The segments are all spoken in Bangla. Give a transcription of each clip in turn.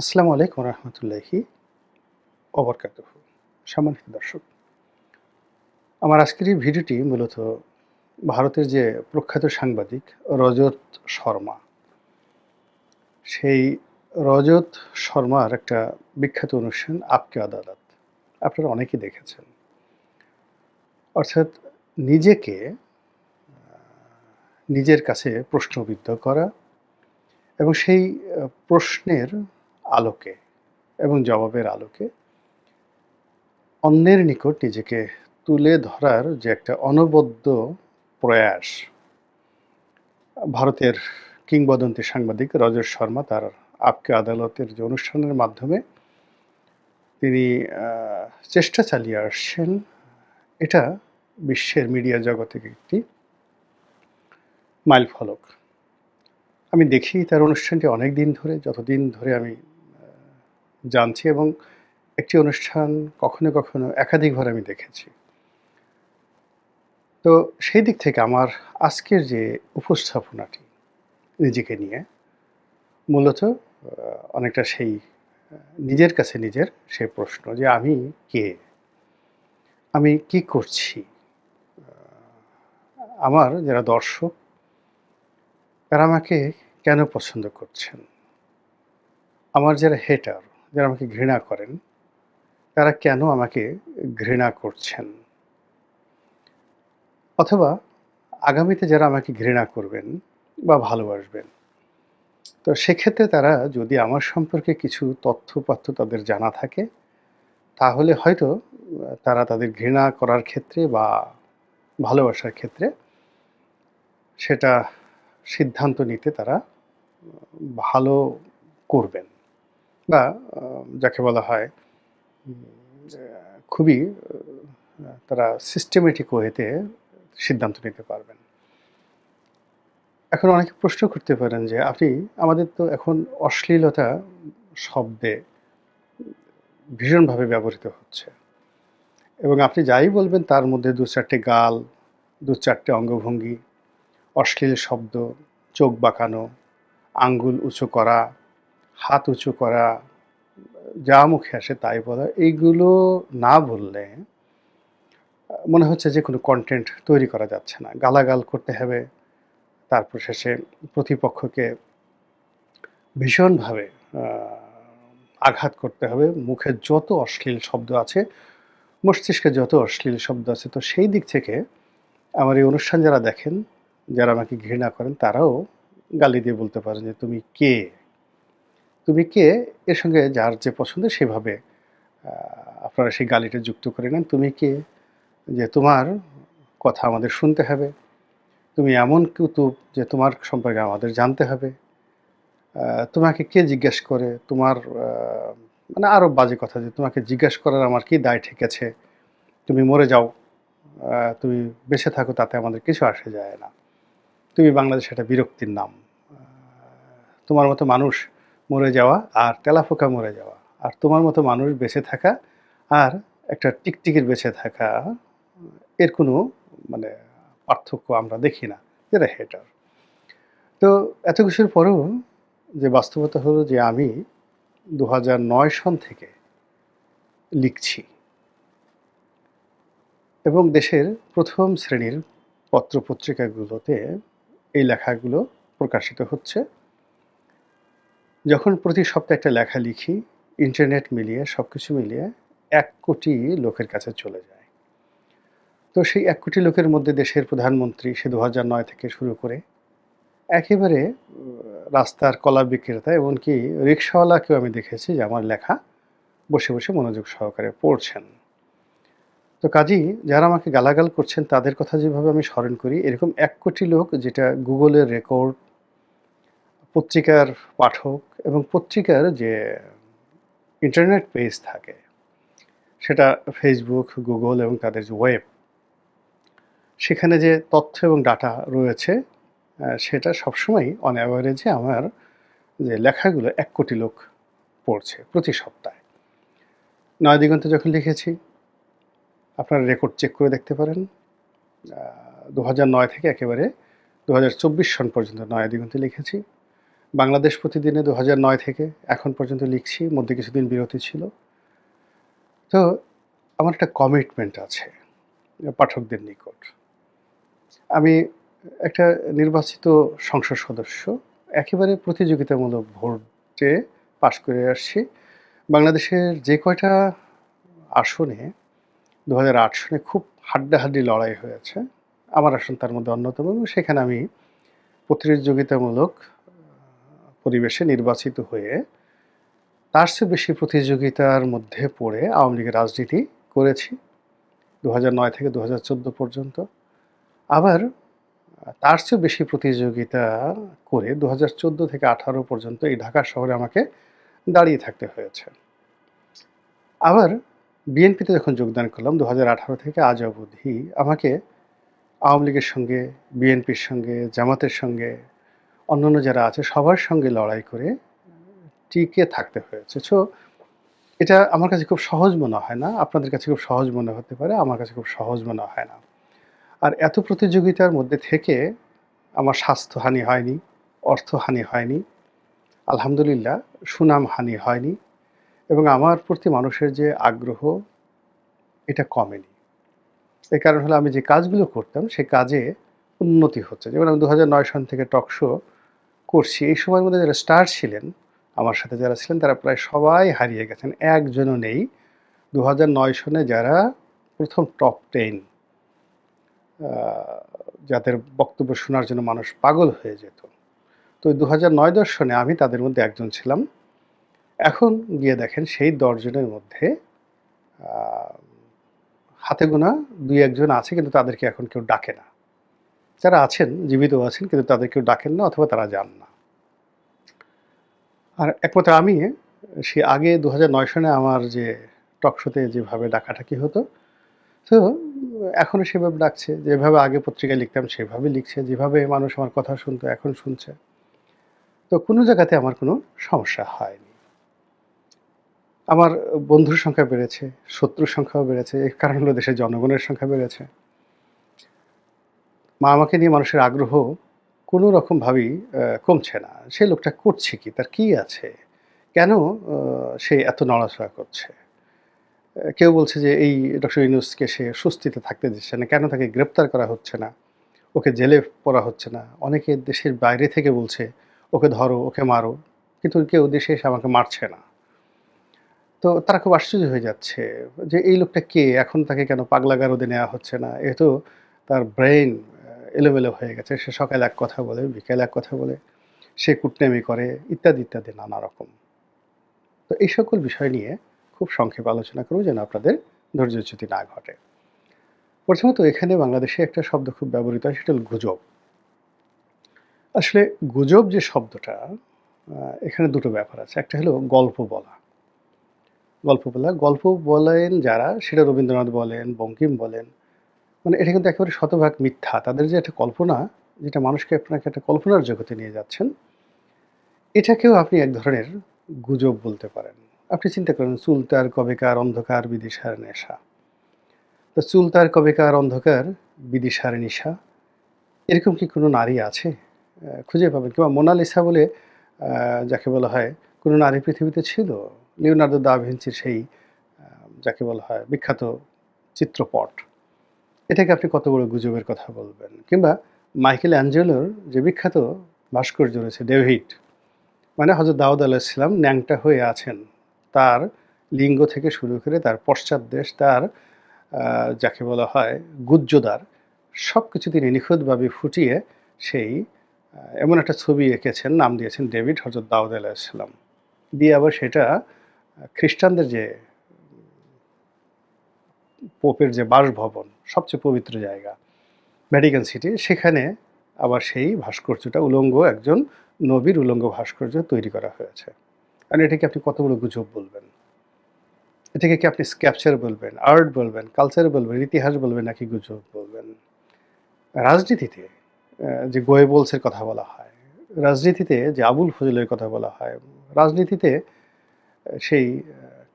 আসসালামু আলাইকুম রহমতুল্লাহি ওবরকাতুহ। সম্মানিত দর্শক, আমার আজকের এই ভিডিওটি মূলত ভারতের যে প্রখ্যাত সাংবাদিক রজত শর্মা, সেই রজত শর্মার একটা বিখ্যাত অনুষ্ঠান আপকে আদালত আপনারা অনেকেই দেখেছেন। অর্থাৎ নিজেকে নিজের কাছে প্রশ্নবিদ্ধ করা এবং সেই প্রশ্নের আলোকে এবং জবাবের আলোকে অন্যের নিকট নিজেকে তুলে ধরার যে একটা অনবদ্য প্রয়াস, ভারতের কিংবদন্তি সাংবাদিক রজত শর্মা তার আপকে আদালতের যে অনুষ্ঠানের মাধ্যমে তিনি চেষ্টা চালিয়ে আসছেন, এটা বিশ্বের মিডিয়া জগতে একটি মাইলফলক। আমি দেখি তার অনুষ্ঠানটি অনেক দিন ধরে, যতদিন ধরে আমি জানছি, এবং একটি অনুষ্ঠান কখনো কখনো একাধিকবার আমি দেখেছি। তো সেই দিক থেকে আমার আজকের যে উপস্থাপনাটি নিজেকে নিয়ে মূলত অনেকটা সেই নিজের কাছে নিজের সেই প্রশ্ন যে আমি কে? আমি কি করছি? আমার যারা দর্শক তারা আমাকে কেন পছন্দ করছেন? আমার যারা হেটার, যারা আমাকে ঘৃণা করেন, তারা কেন আমাকে ঘৃণা করছেন? অথবা আগামীতে যারা আমাকে ঘৃণা করবেন বা ভালোবাসবেন, তো সেক্ষেত্রে তারা যদি আমার সম্পর্কে কিছু তথ্য-পাথ্য তাদের জানা থাকে, তাহলে হয়তো তারা তাদের ঘৃণা করার ক্ষেত্রে বা ভালোবাসার ক্ষেত্রে সেটা সিদ্ধান্ত নিতে তারা ভালো করবেন, বা যাকে বলা হয় খুবই তারা সিস্টেমেটিক ওয়েতে সিদ্ধান্ত নিতে পারবেন। এখন অনেকে প্রশ্ন করতে পারেন যে আপনি, আমাদের তো এখন অশ্লীলতা শব্দে ভীষণভাবে ব্যবহৃত হচ্ছে, এবং আপনি যাই বলবেন তার মধ্যে ২-৪টে গাল, ২-৪টে অঙ্গভঙ্গি, অশ্লীল শব্দ, চোখ বাঁকানো, আঙ্গুল উঁচু করা, হাত উঁচু করা, যা মুখে আসে তাই বলা, এইগুলো না বললে মনে হচ্ছে যে কোনো কন্টেন্ট তৈরি করা যাচ্ছে না। গালাগাল করতে হবে, তারপর শেষে প্রতিপক্ষকে ভীষণভাবে আ আঘাত করতে হবে। মুখে যত অশ্লীল শব্দ আছে, মস্তিষ্কে যত অশ্লীল শব্দ আছে, তো সেই দিক থেকে আমার এই অনুষ্ঠান যারা দেখেন, যারা আমাকে ঘৃণা করেন, তারাও গালি দিয়ে বলতে পারেন যে, "তুমি কে? তুমি কে?" এর সঙ্গে যার যে পছন্দ সেভাবে আ আপনারা সেই গালিটা যুক্ত করে নেন। "তুমি কে? যে তোমার কথা আমাদের শুনতে হবে। তুমি এমন কুতুব যে তোমার সম্পর্কে আমাদের জানতে হবে। তোমাকে কে জিজ্ঞেস করে? তোমার" মানে আরো বাজে কথা, যে "তোমাকে জিজ্ঞেস করার আমার কি দায় ঠেকেছে? তুমি মরে যাও। তুমি বেঁচে থাকো, তাতে আমাদের কিছু আসে যায় না। তুমি বাংলাদেশে একটা বিরক্তির নাম। আ তোমার মতো মানুষ মরে যাওয়া আর তেলাপোকা মরে যাওয়া, আর তোমার মতো মানুষ বেঁচে থাকা আর একটা টিকটিকির বেঁচে থাকা, এর কোনো মানে পার্থক্য আমরা দেখি না, যারা হেটার।" তো এত কিছুর পরেও যে বাস্তবতা হলো যে আমি ২০০৯ সন থেকে লিখছি, এবং দেশের ১ম শ্রেণীর পত্র-পত্রিকাগুলোতে এই লেখাগুলো প্রকাশিত হচ্ছে। যখন প্রতি সপ্তাহে একটা লেখা লিখি, ইন্টারনেট মিলিয়ে সবকিছু মিলিয়ে ১,০০,০০,০০০ লোকের কাছে চলে যায়। তো সেই ১,০০,০০,০০০ লোকের মধ্যে দেশের প্রধানমন্ত্রী সে ২০০৯ থেকে শুরু করে একেবারে রাস্তার কলা বিক্রেতা, এমনকি রিকশাওয়ালাকেও আমি দেখেছি যে আমার লেখা বসে, বসে মনোযোগ সহকারে পড়ছেন। তো কাজেই যারা আমাকে গালাগাল করছেন তাদের কথা যেভাবে আমি স্মরণ করি, এরকম ১,০০,০০,০০০ লোক, যেটা গুগলের রেকর্ড, পত্রিকার পাঠক, এবং পত্রিকার যে ইন্টারনেট পেজ থাকে, সেটা ফেসবুক, গুগল এবং তাদের যে ওয়েব, সেখানে যে তথ্য এবং ডাটা রয়েছে, সেটা সবসময়ই অন অ্যাভারেজে আমার যে লেখাগুলো ১,০০,০০,০০০ লোক পড়ছে প্রতি সপ্তাহে। নয়াদিগন্তে যখন লিখেছি, আপনারা রেকর্ড চেক করে দেখতে পারেন। ২০০৯ থেকে একেবারে ২০২৪ সন পর্যন্ত নয়াদিগন্তে লিখেছি। বাংলাদেশ প্রতিদিনে ২০০৯ থেকে এখন পর্যন্ত লিখছি, মধ্যে কিছুদিন বিরতি ছিল। তো আমার একটা কমিটমেন্ট আছে পাঠকদের নিকট। আমি একটা নির্বাচিত সংসদ সদস্য, একেবারে প্রতিযোগিতামূলক ভোটে পাশ করে আসছি। বাংলাদেশের যে কয়টা আসনে ২০০৮ সনে খুব হাড্ডাহাড্ডি লড়াই হয়েছে, আমার আসন তার মধ্যে অন্যতম এবং সেখানে আমি প্রতিযোগিতামূলক পরিবেশে নির্বাচিত হয়ে তার চেয়ে বেশি প্রতিযোগিতার মধ্যে পড়ে আওয়ামী লীগের রাজনীতি করেছি ২০০৯ থেকে ২০১৪ পর্যন্ত। আবার তার চেয়ে বেশি প্রতিযোগিতা করে ২০১৪ থেকে ১৮ পর্যন্ত এই ঢাকা শহরে আমাকে দাঁড়িয়ে থাকতে হয়েছে। আবার বিএনপিতে যখন যোগদান করলাম ২০১৮ থেকে আজ অবধি আমাকে আওয়ামী লীগের সঙ্গে, বিএনপির সঙ্গে, জামাতের সঙ্গে, অন্যান্য যারা আছে সবার সঙ্গে লড়াই করে টিকে থাকতে হয়েছে। সো এটা আমার কাছে খুব সহজ মনে হয় না। আপনাদের কাছে খুব সহজ মনে হতে পারে, আমার কাছে খুব সহজ মনে হয় না। আর এত প্রতিযোগিতার মধ্যে থেকে আমার স্বাস্থ্যহানি হয়নি, অর্থহানি হয়নি। আলহামদুলিল্লাহ সুনামহানি হয়নি এবং আমার প্রতি মানুষের যে আগ্রহ এটা কমেনি। এর কারণ হলো আমি যে কাজগুলো করতাম সে কাজে উন্নতি হচ্ছে। যেমন আমি ২০০৯ সন থেকে টক শো করছি। এই সময়ের মধ্যে যারা স্টার ছিলেন, আমার সাথে যারা ছিলেন তারা প্রায় সবাই হারিয়ে গেছেন। একজনও নেই ২০০৯ সনে যারা প্রথম টপ 10 যাদের বক্তব্য শোনার জন্য মানুষ পাগল হয়ে যেত। তো ২০০৯-১০ সনে আমি তাদের মধ্যে একজন ছিলাম। এখন গিয়ে দেখেন সেই ১০ জনের মধ্যে আ হাতে গোনা ২-১ জন আছে কিন্তু তাদেরকে এখন কেউ ডাকে না। যারা আছেন, জীবিত আছেন কিন্তু তাদের কেউ ডাকেন না অথবা তারা যান না। আর একমাত্র আমি সে আগে ২০০৯ সনে আমার যে টক শোতে যেভাবে ডাকাডাকি হতো, তো এখনও সেভাবে ডাকছে। যেভাবে আগে পত্রিকায় লিখতাম সেভাবে লিখছে। যেভাবে মানুষ আমার কথা শুনতো এখন শুনছে। তো কোনো জায়গাতে আমার কোনো সমস্যা হয়নি। আমার বন্ধুর সংখ্যা বেড়েছে, শত্রুর সংখ্যাও বেড়েছে। এর কারণ হলো দেশের জনগণের সংখ্যা বেড়েছে। আমাকে নিয়ে মানুষের আগ্রহ কোনো রকমভাবেই কমছে না। সে লোকটা করছে কি? তার কি আছে? কেন সে এত নড়াচড়া করছে? কেউ বলছে যে এই ডক্টর ইউনূসকে সে স্বস্তিতে থাকতে দিচ্ছে না। কেন তাকে গ্রেপ্তার করা হচ্ছে না? ওকে জেলে পড়া হচ্ছে না। অনেকে দেশের বাইরে থেকে বলছে, "ওকে ধরো, ওকে মারো।" কিন্তু কেউ দেশে এসে আমাকে মারছে না। তো তারা খুব আশ্চর্য হয়ে যাচ্ছে যে এই লোকটা কে? এখন তাকে কেন পাগলা গারদে নেওয়া হচ্ছে না? এ তো তার ব্রেইন এলোমেলো হয়ে গেছে। সে সকালে এক কথা বলে, বিকেলে এক কথা বলে। সে কুটনামি করে ইত্যাদি, ইত্যাদি নানা রকম। তো এই সকল বিষয় নিয়ে খুব সংক্ষেপে আলোচনা করব যেন আপনাদের ধৈর্যচ্যুতি না ঘটে। প্রথমত এখানে বাংলাদেশে একটা শব্দ খুব ব্যবহৃত হয় সেটা হল গুজব। আসলে গুজব যে শব্দটা এখানে দুটো ব্যাপার আছে। একটা হলো গল্প বলা। গল্প বলা, গল্প বলেন যারা সেটা রবীন্দ্রনাথ বলেন, বঙ্কিম বলেন। মানে এটা কিন্তু একেবারে শতভাগ মিথ্যা। তাদের যে একটা কল্পনা, যেটা মানুষকে আপনাকে একটা কল্পনার জগতে নিয়ে যাচ্ছেন, এটাকেও আপনি এক ধরনের গুজব বলতে পারেন। আপনি চিন্তা করেন, চুল তার কবেকার অন্ধকার বিদিশার নেশা। তো চুল তার কবেকার অন্ধকার বিদিশার নিশা। এরকম কি কোনো নারী আছে? খুঁজে পাবেন কিংবা মোনালিসা বলে যাকে বলা হয়, কোনো নারী পৃথিবীতে ছিল? লিওনার্দো দা ভিঞ্চির সেই আ যাকে বলা হয় বিখ্যাত চিত্রপট। এটাকে আপনি কত বড় গুজবের কথা বলবেন? কিংবা মাইকেল অ্যাঞ্জেলোর যে বিখ্যাত ভাস্কর্য রয়েছে ডেভিড, মানে হযরত দাউদ আলাইহিসসালাম ন্যাংটা হয়ে আছেন। তার লিঙ্গ থেকে শুরু করে তার পশ্চাৎদেশ, তার আ যাকে বলা হয় গুহ্যদ্বার সবকিছু তিনি নিখুঁতভাবে ফুটিয়ে সেই এমন একটা ছবি এঁকেছেন, নাম দিয়েছেন ডেভিড হযরত দাউদ আলাইহিসসালাম। দিয়ে আবার সেটা খ্রিস্টানদের যে পোপের যে বাসভবন, সবচেয়ে পবিত্র জায়গা ভ্যাটিকান সিটি, সেখানে আবার সেই ভাস্কর্যটা উলঙ্গ একজন নবীর উলঙ্গ ভাস্কর্য তৈরি করা হয়েছে। আর এটাকে আপনি কত বড় গুজব বলবেন? এটাকে কি আপনি স্ক্যাপচার বলবেন, আর্ট বলবেন, কালচার বলবেন, ইতিহাস বলবেন নাকি গুজব বলবেন? রাজনীতিতে যে গোয়েবলসের কথা বলা হয়, রাজনীতিতে যে আবুল ফজলের কথা বলা হয়, রাজনীতিতে সেই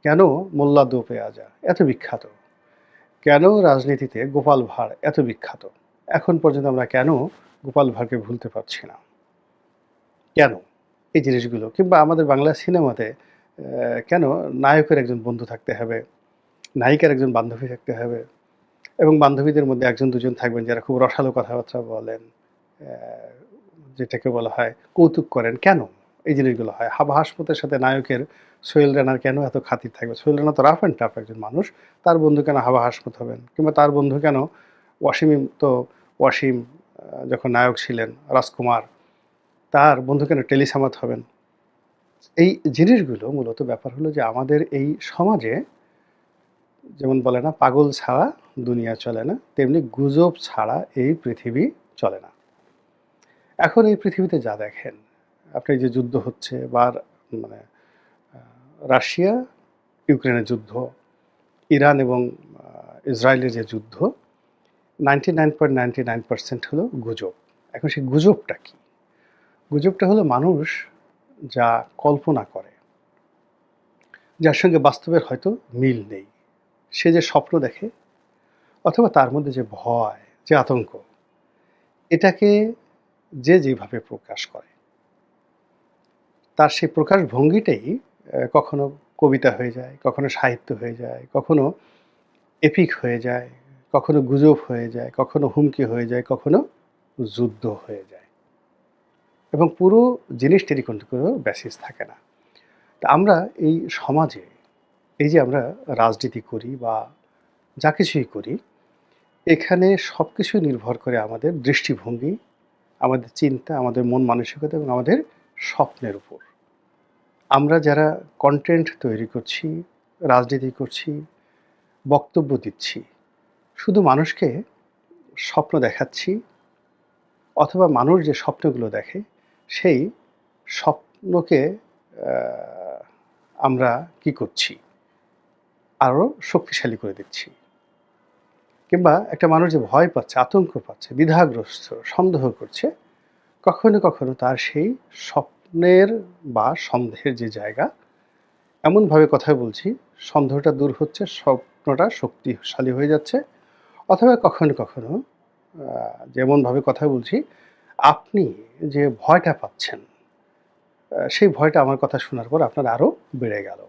কেন মোল্লা দো পেঁয়াজা এত বিখ্যাত? কেন রাজনীতিতে গোপাল ভাঁড় এত বিখ্যাত? এখন পর্যন্ত আমরা কেন গোপাল ভাঁড়কে ভুলতে পারছি না? কেন? এই জিনিসগুলো কিংবা আমাদের বাংলা সিনেমাতে কেন নায়কের একজন বন্ধু থাকতে হবে, নায়িকার একজন বান্ধবী থাকতে হবে এবং বান্ধবীদের মধ্যে ১ জন ২ জন থাকবেন যারা খুব রসালো কথাবার্তা বলেন, অ্যা যেটাকে বলা হয় কৌতুক করেন। কেন এই জিনিসগুলো হয়? হাবা হাসপাতের সাথে নায়কের সোহেল রানার কেন এত খাতির থাকবে? সোহেল রানা তো রাফ অ্যান্ড টাফ একজন মানুষ। তার বন্ধু কেন হাবা হাসপাত হবেন? কিংবা তার বন্ধু কেন ওয়াসিম যখন নায়ক ছিলেন রাজকুমার, তার বন্ধু কেন টেলি সামাদ হবেন? এই জিনিসগুলো মূলত ব্যাপার হলো যে আমাদের এই সমাজে যেমন বলে না পাগল ছাড়া দুনিয়া চলে না, তেমনি গুজব ছাড়া এই পৃথিবী চলে না। এখন এই পৃথিবীতে যা দেখেন, আপনি যে যুদ্ধ হচ্ছে বা মানে আ রাশিয়া ইউক্রেনের যুদ্ধ, ইরান এবং ইসরায়েলের যে যুদ্ধ 99.99% হলো গুজব। এখন সেই গুজবটা কি? গুজবটা হলো মানুষ যা কল্পনা করে, যার সঙ্গে বাস্তবের হয়তো মিল নেই। সে যে স্বপ্ন দেখে অথবা তার মধ্যে যে ভয়, যে আতঙ্ক, এটাকে যে যেভাবে প্রকাশ করে, তার সেই প্রকাশভঙ্গিটাই কখনো কবিতা হয়ে যায়, কখনো সাহিত্য হয়ে যায়, কখনো এপিক হয়ে যায়, কখনো গুজব হয়ে যায়, কখনো হুমকি হয়ে যায়, কখনো যুদ্ধ হয়ে যায় এবং পুরো জিনিসটারই কিন্তু কোনো বেসিস থাকে না। তা আমরা এই সমাজে এই যে আমরা রাজনীতি করি বা যা কিছুই করি, এখানে সবকিছুই নির্ভর করে আমাদের দৃষ্টিভঙ্গি, আমাদের চিন্তা, আমাদের মন মানসিকতা এবং আমাদের স্বপ্নের উপর। আমরা যারা কনটেন্ট তৈরি করছি, রাজনীতি করছি, বক্তব্য দিচ্ছি, শুধু মানুষকে স্বপ্ন দেখাচ্ছি অথবা মানুষ যে স্বপ্নগুলো দেখে, সেই স্বপ্নকে আ আমরা কি করছি? আরো শক্তিশালী করে দিচ্ছি। কিংবা একটা মানুষ যে ভয় পাচ্ছে, আতঙ্ক পাচ্ছে, দ্বিধাগ্রস্ত, সন্দেহ করছে, কখনো, কখনো তার সেই স্বপ্নের বা সন্দেহের যে জায়গা, এমনভাবে কথা বলছি, সন্দেহটা দূর হচ্ছে, স্বপ্নটা শক্তিশালী হয়ে যাচ্ছে। অথবা কখনো, কখনো যেমনভাবে কথা বলছি, আপনি যে ভয়টা পাচ্ছেন, সেই ভয়টা আমার কথা শোনার পর আপনার আরো বেড়ে গেল।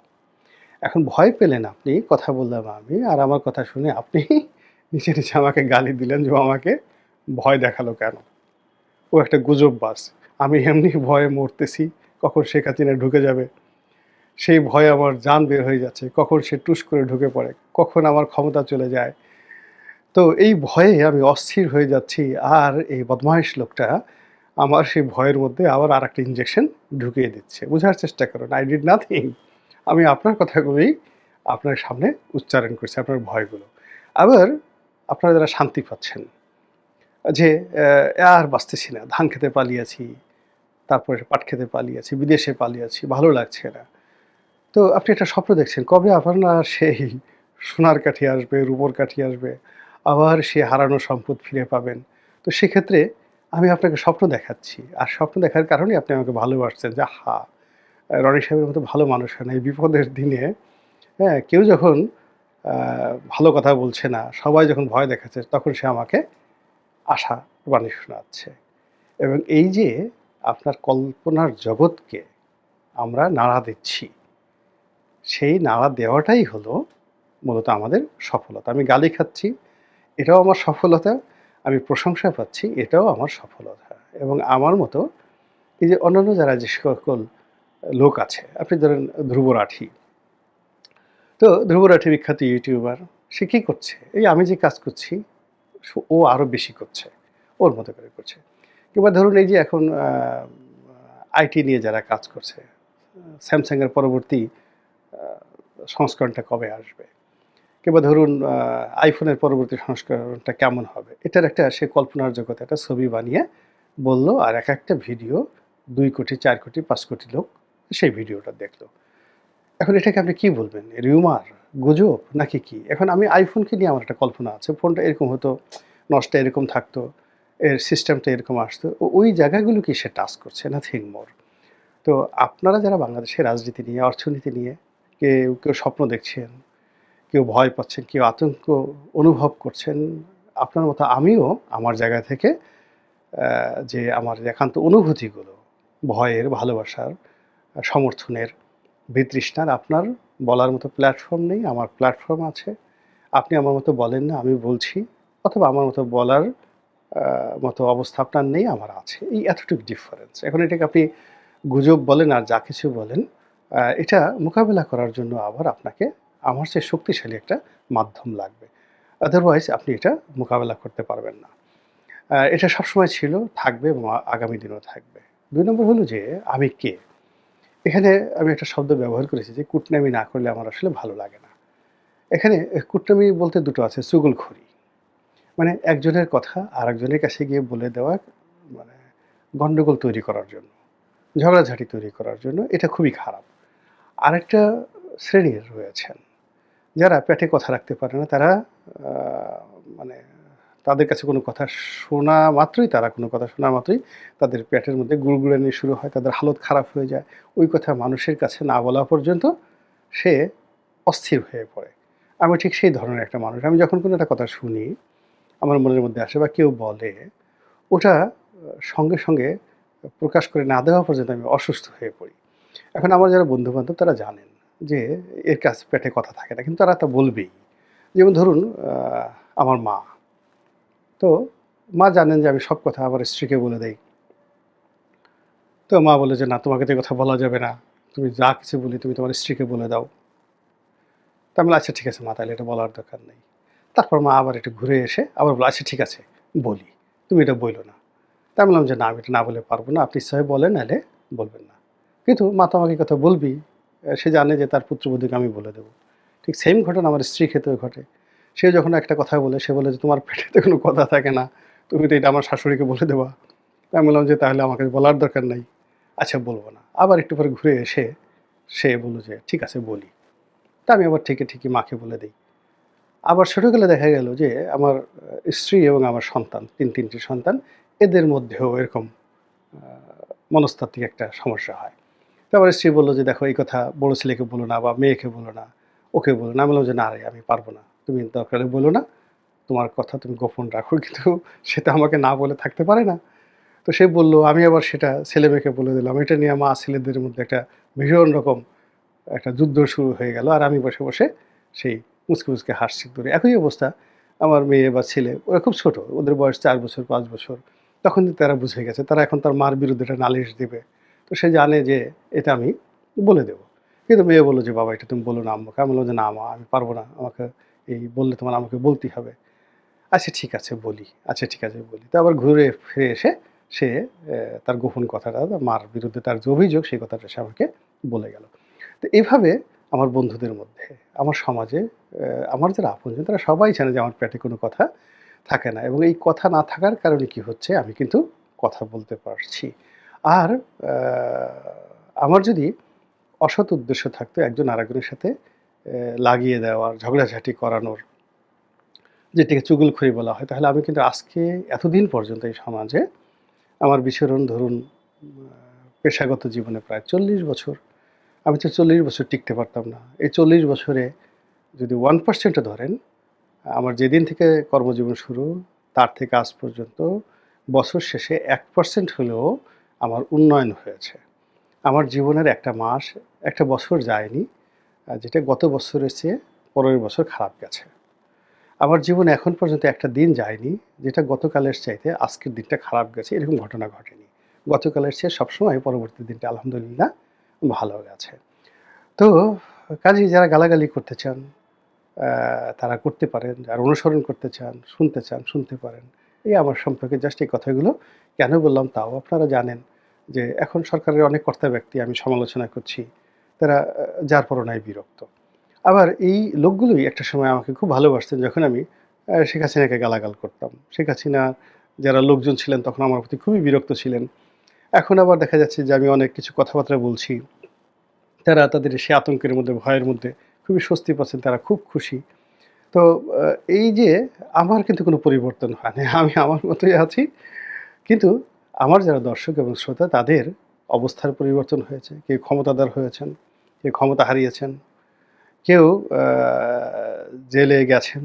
এখন ভয় পেলেন আপনি, কথা বললাম আমি, আর আমার কথা শুনে আপনি নিচে, নিচে আমাকে গালি দিলেন যে, ও আমাকে ভয় দেখালো কেন? ও একটা গুজববাজ। আমি এমনি ভয়ে মরতেছি, কখন শেখ হাসিনা ঢুকে যাবে। সেই ভয়ে আমার জান বের হয়ে যাচ্ছে। কখন সে টুস করে ঢুকে পড়ে, কখন আমার ক্ষমতা চলে যায়। তো এই ভয়ে আমি অস্থির হয়ে যাচ্ছি আর এই বদমাইশ লোকটা আমার সেই ভয়ের মধ্যে আবার আরেকটা ইনজেকশন ঢুকিয়ে দিচ্ছে। বুঝার চেষ্টা করুন। I did nothing. আমি আপনার কথাগুলোই আপনার সামনে উচ্চারণ করছি, আপনার ভয়গুলো। আবার আপনারা যারা শান্তি পাচ্ছেন যে আর বাঁচতেছি না, ধান খেতে পালিয়েছি, তারপরে পাট খেতে পালিয়েছি, বিদেশে পালিয়েছি, ভালো লাগছে না। তো আপনি একটা স্বপ্ন দেখছেন, কবে আবার না সেই সোনার কাঠি আসবে, রূপোর কাঠি আসবে, আবার সেই হারানো সম্পদ ফিরে পাবেন। তো সেক্ষেত্রে আমি আপনাকে স্বপ্ন দেখাচ্ছি। আর স্বপ্ন দেখার কারণেই আপনি আমাকে ভালোবাসছেন যে, আহা! রনি সাহেবের মতো ভালো মানুষ হয় না। এই বিপদের দিনে, হ্যাঁ? কেউ যখন আ ভালো কথা বলছে না, সবাই যখন ভয় দেখাচ্ছে, তখন সে আমাকে আশার বাণী শোনাচ্ছে। এবং এই যে আপনার কল্পনার জগৎকে আমরা নাড়া দিচ্ছি, সেই নাড়া দেওয়াটাই হলো মূলত আমাদের সফলতা। আমি গালি খাচ্ছি, এটাও আমার সফলতা। আমি প্রশংসা পাচ্ছি, এটাও আমার সফলতা। এবং আমার মতো এই যে অন্যান্য যারা যে সকল লোক আছে, আপনি ধরেন ধ্রুব রাঠি। তো ধ্রুব রাঠি বিখ্যাত ইউটিউবার। সে কি করছে? এই আমি যে কাজ করছি, ও আরো বেশি করছে। ওর মতো করে করছে। কিংবা ধরুন এই যে এখন আইটি নিয়ে যারা কাজ করছে, স্যামসাং এর পরবর্তী আ সংস্করণটা কবে আসবে? কিংবা ধরুন আইফোনের পরবর্তী সংস্করণটা কেমন হবে? এটার একটা সে কল্পনার জগতে একটা ছবি বানিয়ে বলল আর একেকটা ভিডিও ২ কোটি, ৪ কোটি, ৫ কোটি লোক সেই ভিডিওটা দেখল। এখন এটাকে আপনি কি বলবেন? রিউমার, গুজব নাকি কি? এখন আমি আইফোনকে নিয়ে আমার একটা কল্পনা আছে। ফোনটা এরকম হতো, নচটা এরকম থাকতো, এর সিস্টেমটা এরকম আসতো। ওই জায়গাগুলোকেই সে টাচ করছে, নাথিং মোর। তো আপনারা যারা বাংলাদেশের রাজনীতি নিয়ে, অর্থনীতি নিয়ে কেউ স্বপ্ন দেখছেন, কেউ ভয় পাচ্ছেন, কেউ আতঙ্ক অনুভব করছেন, আপনার মতো আমিও আমার জায়গা থেকে যে আমার একান্ত অনুভূতিগুলো ভয়ের, ভালোবাসার, সমর্থনের, বিতৃষ্ণার আপনার বলার মতো প্ল্যাটফর্ম নেই, আমার প্ল্যাটফর্ম আছে। আপনি আমার মতো বলেন না, আমি বলছি। অথবা আমার মতো বলার মতো অবস্থা আপনার নেই, আমার আছে। এই এতটুকু ডিফারেন্স। এখন এটাকে আপনি গুজব বলেন আর যা কিছু বলেন, এটা মোকাবেলা করার জন্য আবার আপনাকে আমার চেয়ে শক্তিশালী একটা মাধ্যম লাগবে। আদারওয়াইজ আপনি এটা মোকাবেলা করতে পারবেন না। এটা সবসময় ছিল, থাকবে এবং আগামী দিনেও থাকবে। ২ নম্বর হলো যে আমি কে? এখানে আমি একটা শব্দ ব্যবহার করেছি যে কুটনামি না করলে আমার আসলে ভালো লাগে না। এখানে কুটনামি বলতে দুটো আছে, চুগলখড়ি। মানে একজনের কথা আরেকজনের কাছে গিয়ে বলে দেওয়া, মানে গন্ডগোল তৈরি করার জন্য, ঝগড়াঝাটি তৈরি করার জন্য, এটা খুবই খারাপ। আরেকটা শ্রেণীর রয়েছেন যারা পেটে কথা রাখতে পারে না। তারা আ মানে তাদের কাছে কোনো কথা শোনা মাত্রই, তারা কোনো কথা শোনা মাত্রই তাদের পেটের মধ্যে গুড়গুড়ানি শুরু হয়, তাদের হালত খারাপ হয়ে যায়। ওই কথা মানুষের কাছে না বলা পর্যন্ত সে অস্থির হয়ে পড়ে। আমি ঠিক সেই ধরনের একটা মানুষ। আমি যখন কোনো একটা কথা শুনি, আমার মনের মধ্যে আসে বা কেউ বলে, ওটা সঙ্গে, সঙ্গে প্রকাশ করে না দেওয়া পর্যন্ত আমি অসুস্থ হয়ে পড়ি। এখন আমার যারা বন্ধু-বান্ধব তারা জানেন যে এর কাছে পেটে কথা থাকে না। কিন্তু তারা তা বলবেই। যেমন ধরুন আ আমার মা। তো মা জানেন যে আমি সব কথা আমার স্ত্রীকে বলে দেই। তো মা বলে যে, "না, তোমাকে তো এ কথা বলা যাবে না। তুমি যা কিছু বলি তুমি তোমার স্ত্রীকে বলে দাও।" তো আমি বললাম, "আচ্ছা ঠিক আছে মা, তাহলে এটা বলার দরকার নেই।" তারপর মা আবার একটু ঘুরে এসে আবার বলল, "আচ্ছা ঠিক আছে, বলি। তুমি এটা বইলো না।" তা আমি বললাম যে, "না, আমি এটা না বলে পারব না। আপনি ইচ্ছা হয় বলেন, নাইলে বলবেন না।" কিন্তু মা তো আমাকে এই কথা বলবেই। সে জানে যে তার পুত্রবধূকে আমি বলে দেব। ঠিক সেম ঘটনা আমার স্ত্রীর ক্ষেত্রেও ঘটে। সে যখন একটা কথা বলে, সে বলে যে, "তোমার পেটে তো কোনো কথা থাকে না। তুমি তো এটা আমার শাশুড়িকে বলে দেবা।" আমি বললাম যে, "তাহলে আমাকে বলার দরকার নাই। আচ্ছা বলব না।" আবার একটু পরে ঘুরে এসে সে বলল যে, "ঠিক আছে বলি।" তা আমি আবার ঠিকই মাকে বলে দেই। আবার ছোটকালে দেখা গেল যে আমার স্ত্রী এবং আমার সন্তান, ৩ টি সন্তান, এদের মধ্যেও এরকম আ মনস্তাত্ত্বিক একটা সমস্যা হয়। তো আমার স্ত্রী বলল যে, "দেখো এই কথা বড় ছেলেকে বলো না বা মেয়েকে বলো না, ওকে বলো না।" আমি বললাম যে, "না রে, আমি পারব না। তুমি দরকার হলে বলো না। তোমার কথা তুমি গোপন রাখো।" কিন্তু সে তো আমাকে না বলে থাকতে পারে না। তো সে বলল, আমি আবার সেটা ছেলে-মেয়েকে বলে দিলাম। এটা নিয়ে মা-ছেলেদের মধ্যে একটা ভীষণ রকম একটা যুদ্ধ শুরু হয়ে গেল। আর আমি বসে, বসে সেই মুচকি হাসছি দূরে। একই অবস্থা আমার মেয়ে বা ছেলে, ওরা খুব ছোট। ওদের বয়স ৪ বছর, ৫ বছর। তখন কিন্তু তারা বুঝে গেছে। তারা এখন তার মার বিরুদ্ধে একটা নালিশ দিবে। তো সে জানে যে এটা আমি বলে দেব। কিন্তু মেয়ে বলল যে, "বাবা এটা তুমি বলো না আম্মুকে।" আমি বললাম যে, "না মা, আমি পারব না। আমাকে এই বললে তোমার আমাকে বলতেই হবে।" আচ্ছা ঠিক আছে বলি। আচ্ছা ঠিক আছে বলি। তো আবার ঘুরে ফিরে এসে সে তার গোপন কথাটা, তার মার বিরুদ্ধে তার যে অভিযোগ সেই কথাটা সে আমাকে বলে গেল। তো এভাবে আমার বন্ধুদের মধ্যে, আমার সমাজে আমার যারা আপনজন তারা সবাই জানে যে আমার পেটে কোনো কথা থাকে না, এবং এই কথা না থাকার কারণে কি হচ্ছে, আমি কিন্তু কথা বলতে পারছি। আর আ আমার যদি অসৎ উদ্দেশ্য থাকতো একজন আরেকজনের সাথে লাগিয়ে দেওয়ার, ঝগড়াঝাটি করানোর, যেটাকে চুগলখড়ি বলা হয়, তাহলে আমি কিন্তু আজকে এতদিন পর্যন্ত এই সমাজে আমার বিচরণ ধরুন পেশাগত জীবনে প্রায় ৪০ বছর। আমি তো ৪০ বছর টিকতে পারতাম না। এই ৪০ বছরে যদি 1% ও ধরেন, আমার যেদিন থেকে কর্মজীবন শুরু, তার থেকে আজ পর্যন্ত বছর শেষে 1% হলেও আমার উন্নয়ন হয়েছে। আমার জীবনের একটা মাস, একটা বছর যায়নি যেটা গত বছরের চেয়ে পরের বছর খারাপ গেছে। আমার জীবনে এখন পর্যন্ত একটা দিন যায়নি যেটা গতকালের চাইতে আজকের দিনটা খারাপ গেছে, এরকম ঘটনা ঘটেনি। গতকালের চেয়ে সবসময় পরবর্তী দিনটা আলহামদুলিল্লাহ ভালো গেছে। তো কাজেই যারা গালাগালি করতে চান, তারা করতে পারেন। যারা অনুসরণ করতে চান, শুনতে পারেন। এই আমার সম্পর্কে জাস্ট এই কথাগুলো কেন বললাম তাও আপনারা জানেন যে এখন সরকারের অনেক কর্তা ব্যক্তি আমি সমালোচনা করছি। তারা যার-পরনায় বিরক্ত। আবার এই লোকগুলোই একটা সময় আমাকে খুব ভালোবাসতেন যখন আমি শেখ হাসিনাকে গালাগাল করতাম। শেখ হাসিনার যারা লোকজন ছিলেন তখন আমার প্রতি খুবই বিরক্ত ছিলেন। এখন আবার দেখা যাচ্ছে যে আমি অনেক কিছু কথাবার্তা বলছি। তারা তাদের সে আতঙ্কের মধ্যে, ভয়ের মধ্যে খুবই স্বস্তি পাচ্ছেন, তারা খুব খুশি। তো আ এই যে আমার কিন্তু কোনো পরিবর্তন হয়নি। আমি আমার মতোই আছি। কিন্তু আমার যারা দর্শক এবং শ্রোতা তাদের অবস্থার পরিবর্তন হয়েছে। কেউ ক্ষমতাধর হয়েছেন, কেউ ক্ষমতা হারিয়েছেন, কেউ আ জেলে গেছেন,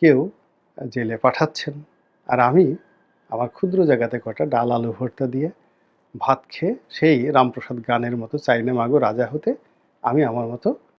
কেউ জেলে পাঠাচ্ছেন। আর আমি আমার ক্ষুদ্র জায়গাতে কটা ডাল, আলু ভর্তা দিয়ে ভাত খেয়ে সেই রামপ্রসাদ গানের মতো চাই না মাগো রাজা হতে, আমি আমার মতো